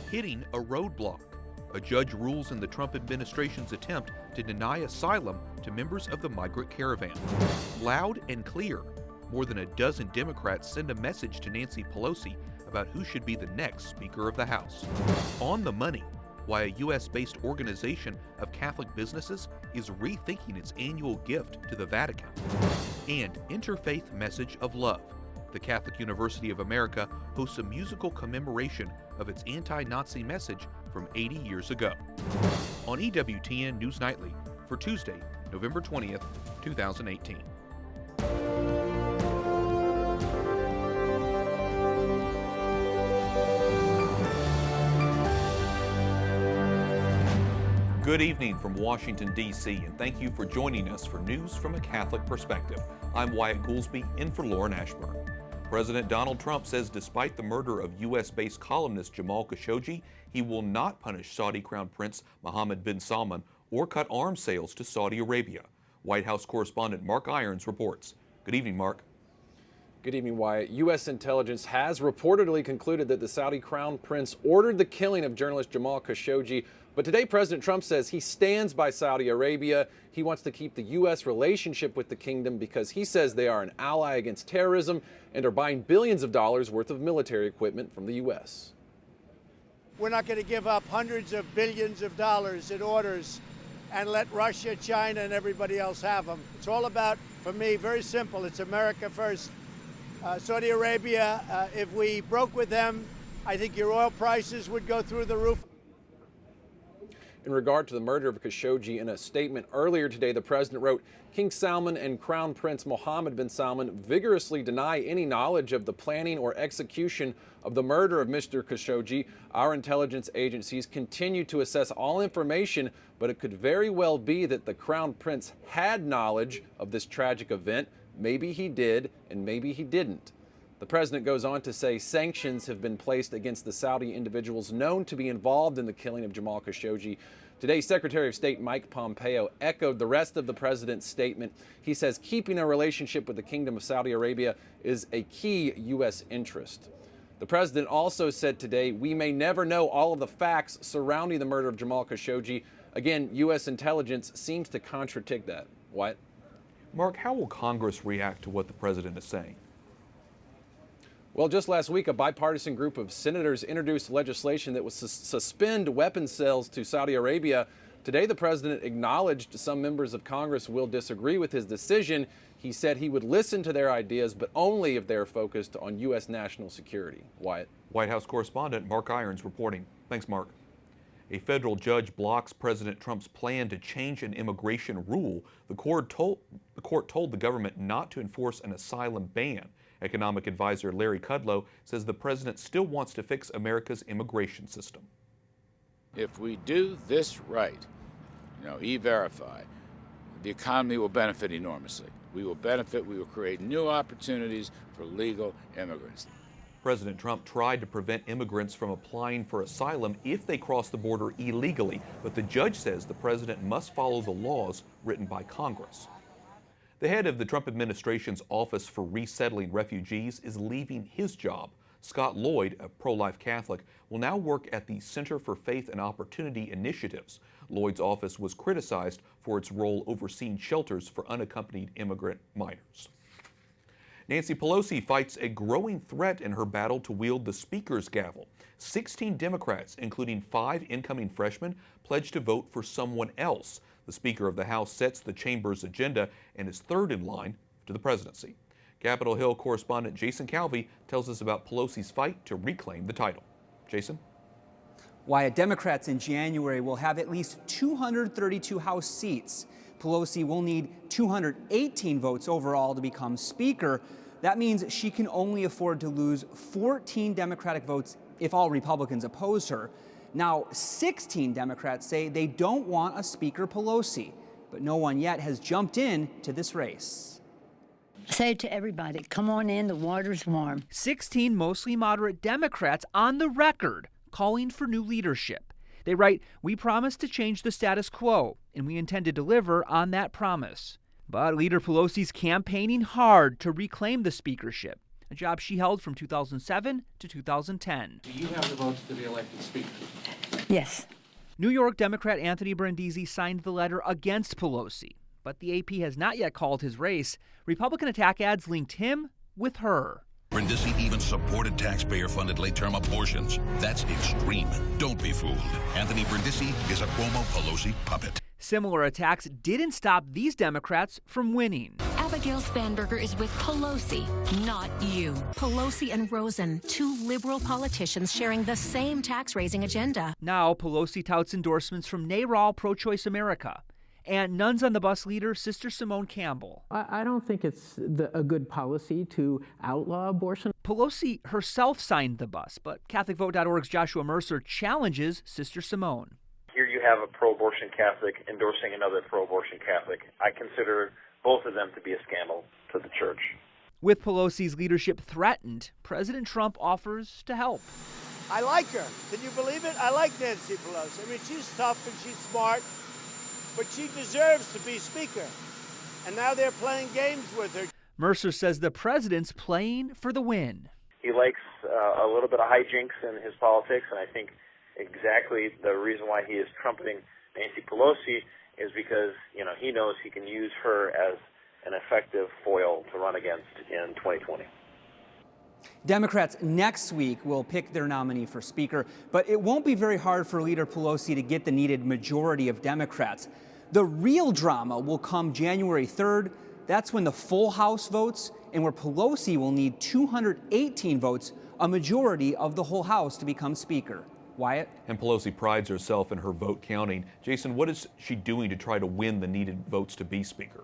hitting a roadblock. A judge rules in the Trump administration's attempt to deny asylum to members of the migrant caravan. Loud and clear, more than a dozen Democrats send a message to Nancy Pelosi about who should be the next Speaker of the House. On the money, why a U.S.-based organization of Catholic businesses is rethinking its annual gift to the Vatican. And interfaith message of love. The Catholic University of America hosts a musical commemoration of its anti-Nazi message from 80 years ago. On EWTN News Nightly for Tuesday, November 20th, 2018. Good evening from Washington, D.C., and thank you for joining us for news from a Catholic perspective. I'm Wyatt Goolsby, in for Lauren Ashburn. President Donald Trump says despite the murder of U.S.-based columnist Jamal Khashoggi, he will not punish Saudi Crown Prince Mohammed bin Salman or cut arms sales to Saudi Arabia. White House correspondent Mark Irons reports. Good evening, Mark. Good evening, Wyatt. U.S. intelligence has reportedly concluded that the Saudi Crown Prince ordered the killing of journalist Jamal Khashoggi. But today, President Trump says he stands by Saudi Arabia. He wants to keep the U.S. relationship with the kingdom because he says they are an ally against terrorism and are buying billions of dollars worth of military equipment from the U.S. We're not going to give up hundreds of billions of dollars in orders and let Russia, China, and everybody else have them. It's all about, for me, very simple. It's America first. Saudi Arabia, if we broke with them, I think your oil prices would go through the roof. In regard to the murder of Khashoggi, in a statement earlier today, the president wrote, King Salman and Crown Prince Mohammed bin Salman vigorously deny any knowledge of the planning or execution of the murder of Mr. Khashoggi. Our intelligence agencies continue to assess all information, but it could very well be that the Crown Prince had knowledge of this tragic event. Maybe he did, and maybe he didn't. The president goes on to say sanctions have been placed against the Saudi individuals known to be involved in the killing of Jamal Khashoggi. Today, Secretary of State Mike Pompeo echoed the rest of the president's statement. He says keeping a relationship with the Kingdom of Saudi Arabia is a key U.S. interest. The president also said today, we may never know all of the facts surrounding the murder of Jamal Khashoggi. Again, U.S. intelligence seems to contradict that. What? Mark, how will Congress react to what the president is saying? Well, just last week, a bipartisan group of senators introduced legislation that would suspend weapons sales to Saudi Arabia. Today, the president acknowledged some members of Congress will disagree with his decision. He said he would listen to their ideas, but only if they're focused on U.S. national security. Wyatt. White House correspondent Mark Irons reporting. Thanks, Mark. A federal judge blocks President Trump's plan to change an immigration rule. The court told the government not to enforce an asylum ban. Economic advisor Larry Kudlow says the president still wants to fix America's immigration system. If we do this right, E-Verify, the economy will benefit enormously. We will benefit, we will create new opportunities for legal immigrants. President Trump tried to prevent immigrants from applying for asylum if they cross the border illegally, but the judge says the president must follow the laws written by Congress. The head of the Trump administration's Office for Resettling Refugees is leaving his job. Scott Lloyd, a pro-life Catholic, will now work at the Center for Faith and Opportunity Initiatives. Lloyd's office was criticized for its role overseeing shelters for unaccompanied immigrant minors. Nancy Pelosi fights a growing threat in her battle to wield the Speaker's gavel. 16 Democrats, including 5 incoming freshmen, pledged to vote for someone else. The Speaker of the House sets the chamber's agenda and is third in line to the presidency. Capitol Hill correspondent Jason Calvi tells us about Pelosi's fight to reclaim the title. Jason? Wyatt, Democrats in January will have at least 232 House seats. Pelosi will need 218 votes overall to become Speaker. That means she can only afford to lose 14 Democratic votes if all Republicans oppose her. Now, 16 Democrats say they don't want a Speaker Pelosi, but no one yet has jumped in to this race. Say to everybody, come on in, the water's warm. 16 mostly moderate Democrats on the record calling for new leadership. They write, we promise to change the status quo, and we intend to deliver on that promise. But Leader Pelosi's campaigning hard to reclaim the speakership. a job she held from 2007 to 2010. Do you have the votes to be elected Speaker? Yes. New York Democrat Anthony Brindisi signed the letter against Pelosi, but the AP has not yet called his race. Republican attack ads linked him with her. Brindisi even supported taxpayer-funded late-term abortions. That's extreme. Don't be fooled. Anthony Brindisi is a Cuomo-Pelosi puppet. Similar attacks didn't stop these Democrats from winning. Abigail Spanberger is with Pelosi, not you. Pelosi and Rosen, two liberal politicians sharing the same tax-raising agenda. Now Pelosi touts endorsements from NARAL Pro-Choice America and Nuns on the Bus leader, Sister Simone Campbell. I don't think it's a good policy to outlaw abortion. Pelosi herself signed the bus, but CatholicVote.org's Joshua Mercer challenges Sister Simone. Here you have a pro-abortion Catholic endorsing another pro-abortion Catholic. I consider both of them to be a scandal to the church. With Pelosi's leadership threatened, President Trump offers to help. I like her. Can you believe it? I like Nancy Pelosi. I mean, she's tough and she's smart, but she deserves to be Speaker. And now they're playing games with her. Mercer says the president's playing for the win. He likes a little bit of hijinks in his politics, and I think exactly the reason why he is trumpeting Nancy Pelosi is because, he knows he can use her as an effective foil to run against in 2020. Democrats next week will pick their nominee for Speaker, but it won't be very hard for Leader Pelosi to get the needed majority of Democrats. The real drama will come January 3rd. That's when the full House votes and where Pelosi will need 218 votes, a majority of the whole House, to become Speaker. Wyatt? And Pelosi prides herself in her vote counting. Jason, what is she doing to try to win the needed votes to be Speaker?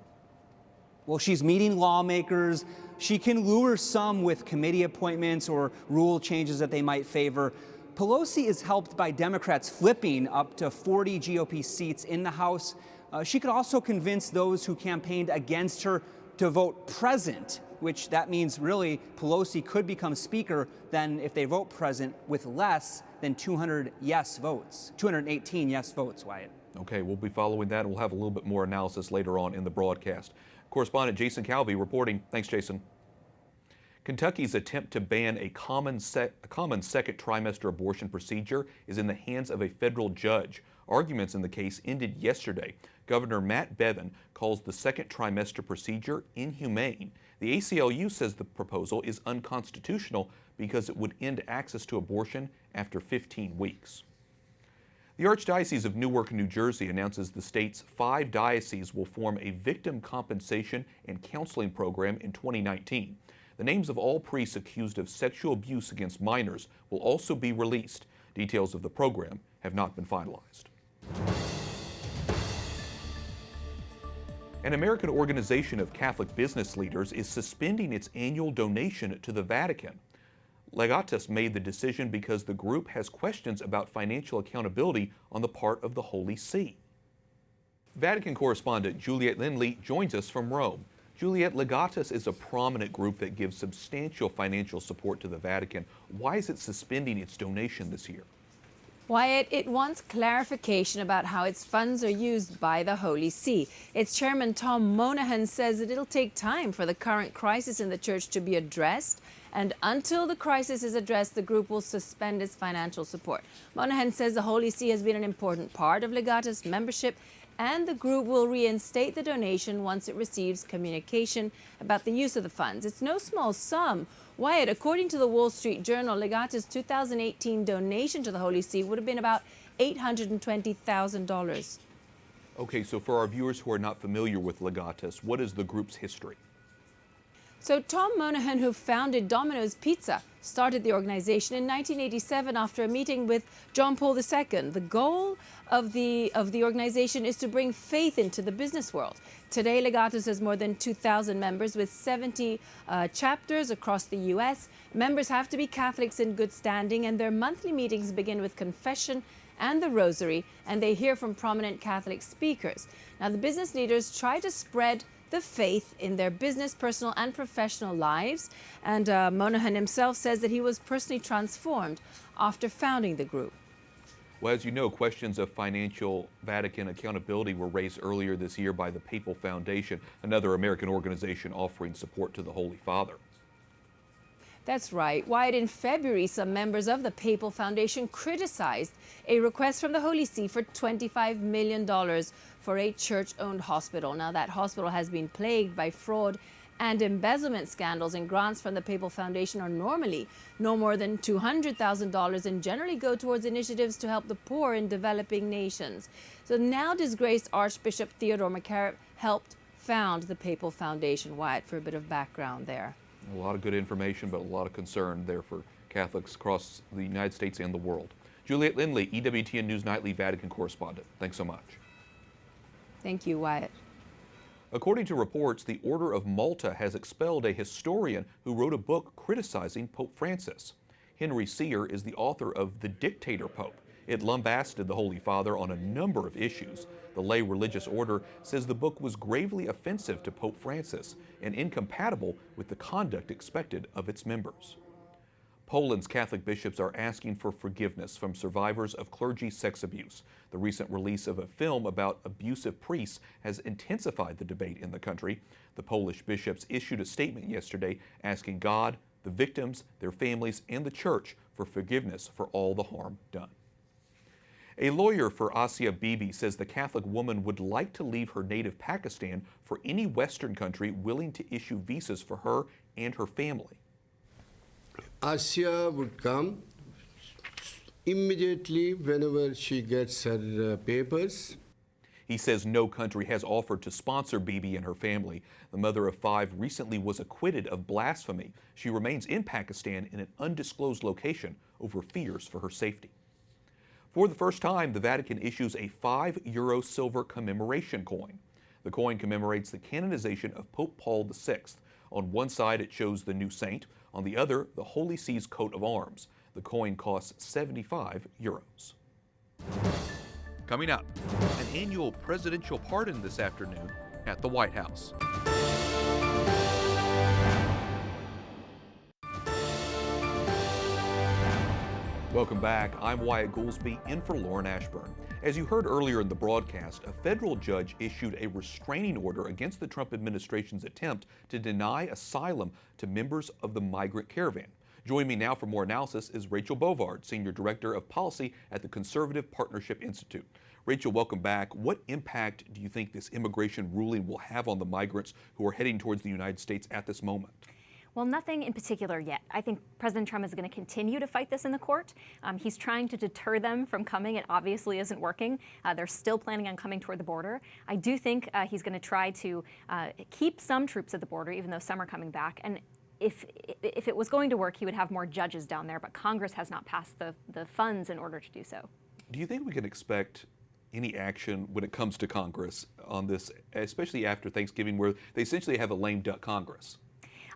Well, she's meeting lawmakers. She can lure some with committee appointments or rule changes that they might favor. Pelosi is helped by Democrats flipping up to 40 GOP seats in the House. She could also convince those who campaigned against her to vote present, which that means really Pelosi could become Speaker then if they vote present with less than 200 yes votes, 218 yes votes, Wyatt. Okay, we'll be following that, and we'll have a little bit more analysis later on in the broadcast. Correspondent Jason Calvi reporting. Thanks, Jason. Kentucky's attempt to ban a common second trimester abortion procedure is in the hands of a federal judge. Arguments in the case ended yesterday. Governor Matt Bevin calls the second trimester procedure inhumane. The ACLU says the proposal is unconstitutional because it would end access to abortion after 15 weeks. The Archdiocese of Newark, New Jersey announces the state's 5 dioceses will form a victim compensation and counseling program in 2019. The names of all priests accused of sexual abuse against minors will also be released. Details of the program have not been finalized. An American organization of Catholic business leaders is suspending its annual donation to the Vatican. Legatus made the decision because the group has questions about financial accountability on the part of the Holy See. Vatican correspondent Juliet Lindley joins us from Rome. Juliet, Legatus is a prominent group that gives substantial financial support to the Vatican. Why is it suspending its donation this year? Wyatt, it wants clarification about how its funds are used by the Holy See. Its chairman, Tom Monahan, says that it'll take time for the current crisis in the church to be addressed. And until the crisis is addressed, the group will suspend its financial support. Monahan says the Holy See has been an important part of Legatus membership, and the group will reinstate the donation once it receives communication about the use of the funds. It's no small sum. Wyatt, according to the Wall Street Journal, Legatus' 2018 donation to the Holy See would have been about $820,000. Okay, so for our viewers who are not familiar with Legatus, what is the group's history? So Tom Monahan, who founded Domino's Pizza, started the organization in 1987 after a meeting with John Paul II. The goal of the organization is to bring faith into the business world. Today, Legatus has more than 2,000 members with 70 chapters across the U.S. Members have to be Catholics in good standing, and their monthly meetings begin with confession and the rosary, and they hear from prominent Catholic speakers. Now, the business leaders try to spread the faith in their business, personal and professional lives. And Monahan himself says that he was personally transformed after founding the group. Well, as you know, questions of financial Vatican accountability were raised earlier this year by the Papal Foundation, another American organization offering support to the Holy Father. That's right. Wyatt, in February, some members of the Papal Foundation criticized a request from the Holy See for $25 million for a church-owned hospital. Now, that hospital has been plagued by fraud and embezzlement scandals, and grants from the Papal Foundation are normally no more than $200,000 and generally go towards initiatives to help the poor in developing nations. So now disgraced Archbishop Theodore McCarrick helped found the Papal Foundation. Wyatt, for a bit of background there. A lot of good information, but a lot of concern there for Catholics across the United States and the world. Juliet Lindley, EWTN News Nightly Vatican correspondent. Thanks so much. Thank you, Wyatt. According to reports, the Order of Malta has expelled a historian who wrote a book criticizing Pope Francis. Henry Sear is the author of The Dictator Pope. It lambasted the Holy Father on a number of issues. The lay religious order says the book was gravely offensive to Pope Francis and incompatible with the conduct expected of its members. Poland's Catholic bishops are asking for forgiveness from survivors of clergy sex abuse. The recent release of a film about abusive priests has intensified the debate in the country. The Polish bishops issued a statement yesterday asking God, the victims, their families, and the church for forgiveness for all the harm done. A lawyer for Asia Bibi says the Catholic woman would like to leave her native Pakistan for any Western country willing to issue visas for her and her family. Asia would come immediately whenever she gets her papers. He says no country has offered to sponsor Bibi and her family. The mother of 5 recently was acquitted of blasphemy. She remains in Pakistan in an undisclosed location over fears for her safety. For the first time, the Vatican issues a €5 silver commemoration coin. The coin commemorates the canonization of Pope Paul VI. On one side, it shows the new saint. On the other, the Holy See's coat of arms. The coin costs €75. Coming up, an annual presidential pardon this afternoon at the White House. Welcome back. I'm Wyatt Goolsby, in for Lauren Ashburn. As you heard earlier in the broadcast, a federal judge issued a restraining order against the Trump administration's attempt to deny asylum to members of the migrant caravan. Joining me now for more analysis is Rachel Bovard, Senior Director of Policy at the Conservative Partnership Institute. Rachel, welcome back. What impact do you think this immigration ruling will have on the migrants who are heading towards the United States at this moment? Well, nothing in particular yet. I think President Trump is going to continue to fight this in the court. He's trying to deter them from coming. It obviously isn't working. They're still planning on coming toward the border. I do think he's going to try to keep some troops at the border, even though some are coming back. And if it was going to work, he would have more judges down there, but Congress has not passed the funds in order to do so. Do you think we can expect any action when it comes to Congress on this, especially after Thanksgiving, where they essentially have a lame duck Congress?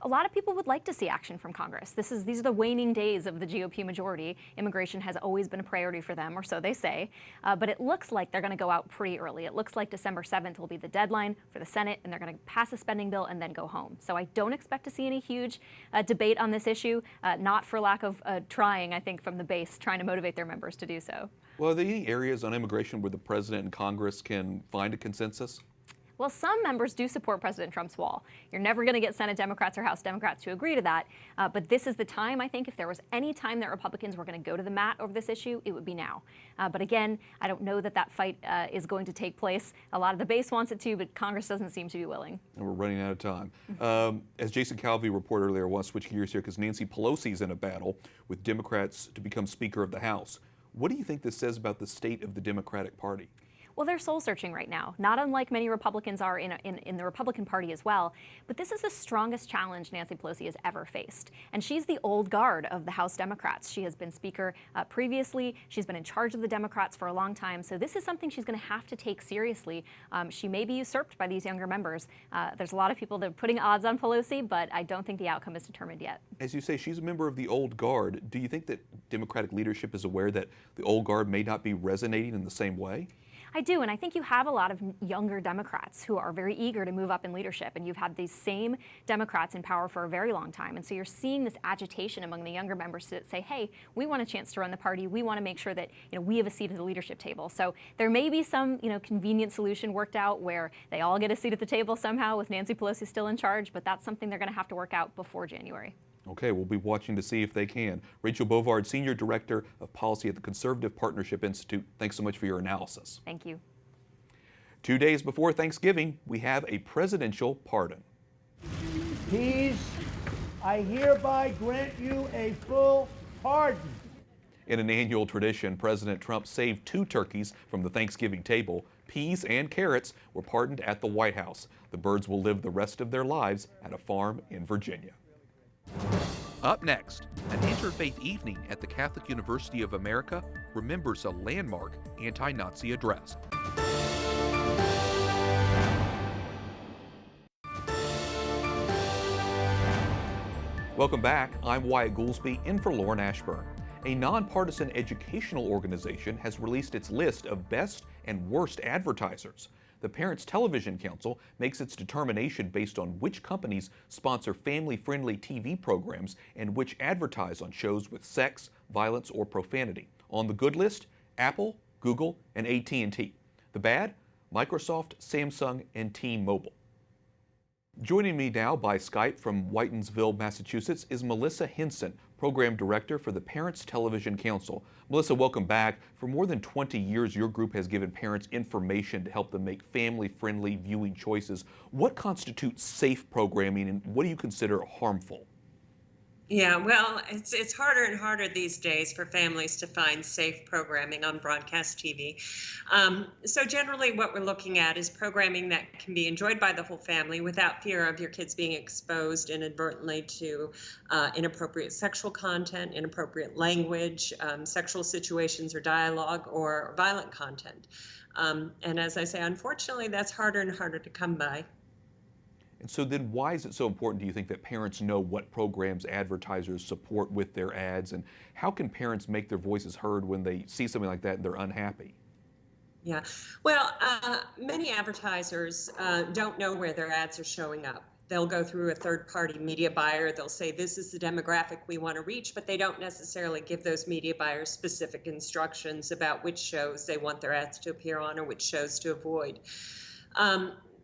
A lot of people would like to see action from Congress. These are the waning days of the GOP majority. Immigration has always been a priority for them, or so they say. But it looks like they're going to go out pretty early. It looks like December 7th will be the deadline for the Senate, and they're going to pass a spending bill and then go home. So I don't expect to see any huge debate on this issue, not for lack of trying, I think, from the base, trying to motivate their members to do so. Well, are there any areas on immigration where the president and Congress can find a consensus? Well, some members do support President Trump's wall. You're never going to get Senate Democrats or House Democrats to agree to that. But this is the time, I think, if there was any time that Republicans were going to go to the mat over this issue, it would be now. But again, I don't know that fight is going to take place. A lot of the base wants it to, but Congress doesn't seem to be willing. And we're running out of time. As Jason Calvi reported earlier, I want to switch gears here because Nancy Pelosi is in a battle with Democrats to become Speaker of the House. What do you think this says about the state of the Democratic Party? Well, they're soul-searching right now, not unlike many Republicans are in the Republican Party as well. But this is the strongest challenge Nancy Pelosi has ever faced. And she's the old guard of the House Democrats. She has been Speaker previously. She's been in charge of the Democrats for a long time. So this is something she's going to have to take seriously. She may be usurped by these younger members. There's a lot of people that are putting odds on Pelosi, but I don't think the outcome is determined yet. As you say, she's a member of the old guard. Do you think that Democratic leadership is aware that the old guard may not be resonating in the same way? I do, and I think you have a lot of younger Democrats who are very eager to move up in leadership, and you've had these same Democrats in power for a very long time, and so you're seeing this agitation among the younger members that say, hey, we want a chance to run the party, we want to make sure that we have a seat at the leadership table. So there may be some convenient solution worked out where they all get a seat at the table somehow with Nancy Pelosi still in charge, but that's something they're going to have to work out before January. Okay, we'll be watching to see if they can. Rachel Bovard, Senior Director of Policy at the Conservative Partnership Institute, thanks so much for your analysis. Thank you. 2 days before Thanksgiving, we have a presidential pardon. Peace, I hereby grant you a full pardon. In an annual tradition, President Trump saved 2 turkeys from the Thanksgiving table. Peas and carrots were pardoned at the White House. The birds will live the rest of their lives at a farm in Virginia. Up next, an interfaith evening at the Catholic University of America remembers a landmark anti-Nazi address. Welcome back. I'm Wyatt Goolsby, in for Lauren Ashburn. A nonpartisan educational organization has released its list of best and worst advertisers. The Parents Television Council makes its determination based on which companies sponsor family-friendly TV programs and which advertise on shows with sex, violence, or profanity. On the good list, Apple, Google, and AT&T. The bad, Microsoft, Samsung, and T-Mobile. Joining me now by Skype from Whitensville, Massachusetts, is Melissa Henson, Program Director for the Parents Television Council. Melissa, welcome back. For more than 20 years, your group has given parents information to help them make family-friendly viewing choices. What constitutes safe programming, and what do you consider harmful? Yeah, well, it's harder and harder these days for families to find safe programming on broadcast TV. So generally what we're looking at is programming that can be enjoyed by the whole family without fear of your kids being exposed inadvertently to inappropriate sexual content, inappropriate language, sexual situations or dialogue, or violent content. And as I say, unfortunately, that's harder and harder to come by. And so then why is it so important, do you think, that parents know what programs advertisers support with their ads? And how can parents make their voices heard when they see something like that and they're unhappy? Yeah, well, many advertisers don't know where their ads are showing up. They'll go through a third-party media buyer. They'll say, this is the demographic we want to reach, but they don't necessarily give those media buyers specific instructions about which shows they want their ads to appear on or which shows to avoid.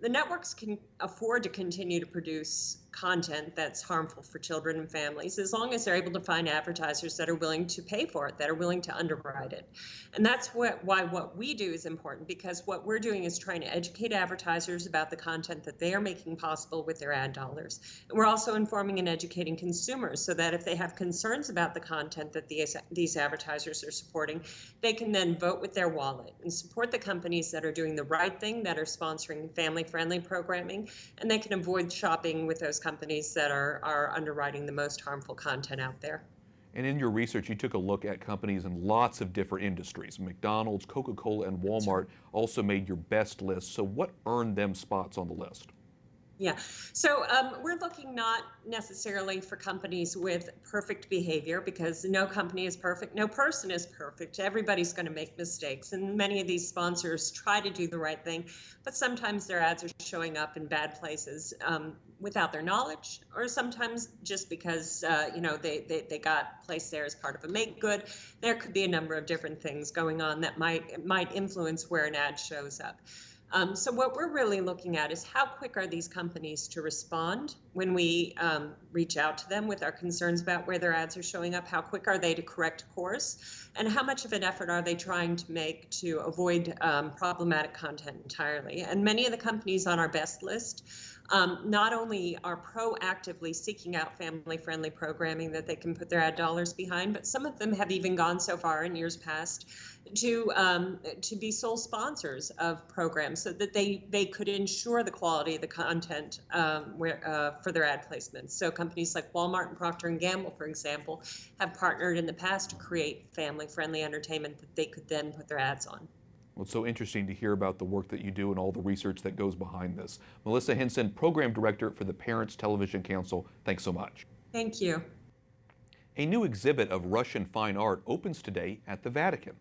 The networks can afford to continue to produce content that's harmful for children and families as long as they're able to find advertisers that are willing to pay for it, that are willing to underwrite it. And that's why what we do is important, because what we're doing is trying to educate advertisers about the content that they are making possible with their ad dollars. And we're also informing and educating consumers so that if they have concerns about the content that these advertisers are supporting, they can then vote with their wallet and support the companies that are doing the right thing, that are sponsoring family-friendly programming, and they can avoid shopping with those companies that are underwriting the most harmful content out there. And in your research, you took a look at companies in lots of different industries. McDonald's, Coca-Cola, and Walmart also made your best list. So what earned them spots on the list? Yeah, so we're looking not necessarily for companies with perfect behavior, because no company is perfect, no person is perfect. Everybody's going to make mistakes, and many of these sponsors try to do the right thing, but sometimes their ads are showing up in bad places without their knowledge, or sometimes just because they got placed there as part of a make good. There could be a number of different things going on that might influence where an ad shows up. So what we're really looking at is how quick are these companies to respond when we reach out to them with our concerns about where their ads are showing up, how quick are they to correct course, and how much of an effort are they trying to make to avoid problematic content entirely. And many of the companies on our best list not only are proactively seeking out family-friendly programming that they can put their ad dollars behind, but some of them have even gone so far in years past to be sole sponsors of programs so that they could ensure the quality of the content for their ad placements. So companies like Walmart and Procter & Gamble, for example, have partnered in the past to create family-friendly entertainment that they could then put their ads on. Well, it's so interesting to hear about the work that you do and all the research that goes behind this. Melissa Henson, Program Director for the Parents Television Council, thanks so much. Thank you. A new exhibit of Russian fine art opens today at the Vatican.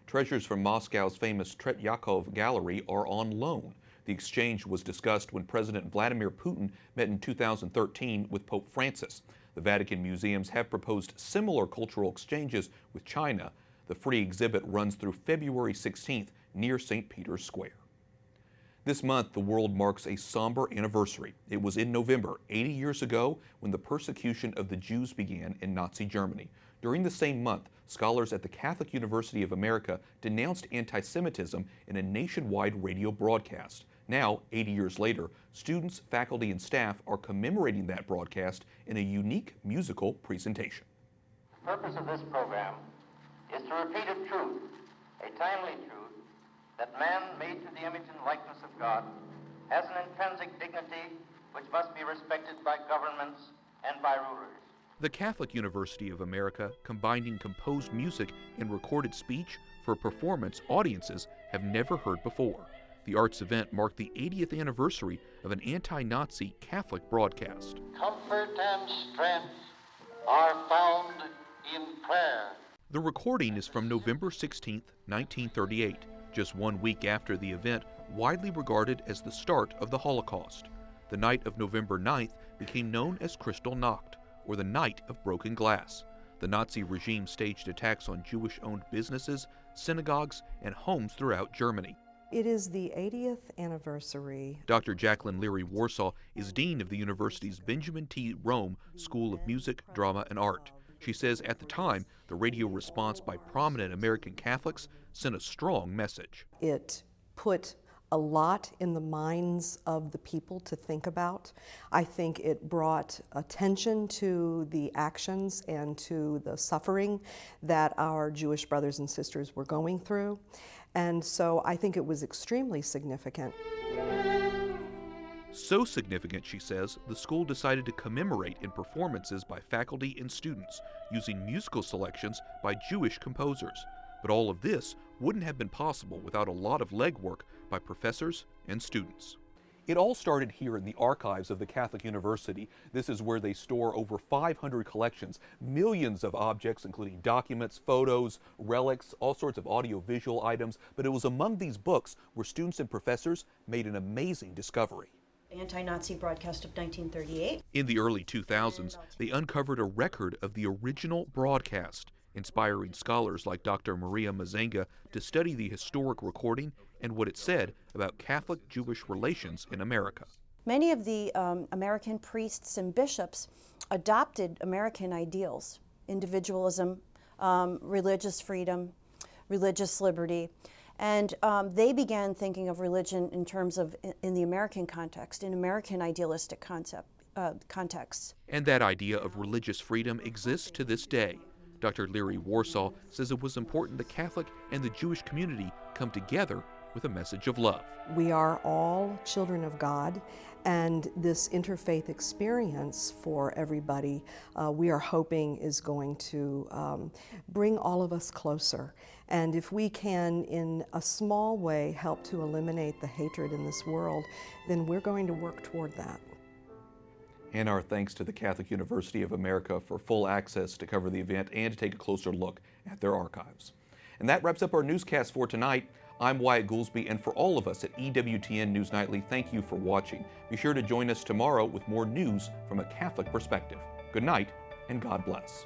Treasures from Moscow's famous Tretyakov Gallery are on loan. The exchange was discussed when President Vladimir Putin met in 2013 with Pope Francis. The Vatican museums have proposed similar cultural exchanges with China. The free exhibit runs through February 16th near St. Peter's Square. This month, the world marks a somber anniversary. It was in November, 80 years ago, when the persecution of the Jews began in Nazi Germany. During the same month, scholars at the Catholic University of America denounced anti-Semitism in a nationwide radio broadcast. Now, 80 years later, students, faculty, and staff are commemorating that broadcast in a unique musical presentation. The purpose of this program is to repeat a truth, a timely truth, that man made to the image and likeness of God has an intrinsic dignity which must be respected by governments and by rulers. The Catholic University of America combining composed music and recorded speech for a performance audiences have never heard before. The arts event marked the 80th anniversary of an anti-Nazi Catholic broadcast. Comfort and strength are found in prayer. The recording is from November 16, 1938, just 1 week after the event widely regarded as the start of the Holocaust. The night of November 9th became known as Kristallnacht, or the Night of Broken Glass. The Nazi regime staged attacks on Jewish-owned businesses, synagogues, and homes throughout Germany. It is the 80th anniversary. Dr. Jacqueline Leary Warsaw is dean of the university's Benjamin T. Rome School of Music, Drama, and Art. She says at the time, the radio response by prominent American Catholics sent a strong message. It put a lot in the minds of the people to think about. I think it brought attention to the actions and to the suffering that our Jewish brothers and sisters were going through. And so I think it was extremely significant. So significant, she says, the school decided to commemorate in performances by faculty and students using musical selections by Jewish composers. But all of this wouldn't have been possible without a lot of legwork by professors and students. It all started here in the archives of the Catholic University. This is where they store over 500 collections, millions of objects, including documents, photos, relics, all sorts of audio-visual items. But it was among these books where students and professors made an amazing discovery. Anti-Nazi broadcast of 1938. In the early 2000s, they uncovered a record of the original broadcast, inspiring scholars like Dr. Maria Mazenga to study the historic recording and what it said about Catholic-Jewish relations in America. Many of the American priests and bishops adopted American ideals, individualism, religious freedom, religious liberty, and they began thinking of religion in terms of, in the American context, in American idealistic contexts. And that idea of religious freedom exists to this day. Dr. Leary Warsaw says it was important the Catholic and the Jewish community come together with a message of love. We are all children of God, and this interfaith experience for everybody, we are hoping is going to bring all of us closer. And if we can, in a small way, help to eliminate the hatred in this world, then we're going to work toward that. And our thanks to the Catholic University of America for full access to cover the event and to take a closer look at their archives. And that wraps up our newscast for tonight. I'm Wyatt Goolsby, and for all of us at EWTN News Nightly, thank you for watching. Be sure to join us tomorrow with more news from a Catholic perspective. Good night, and God bless.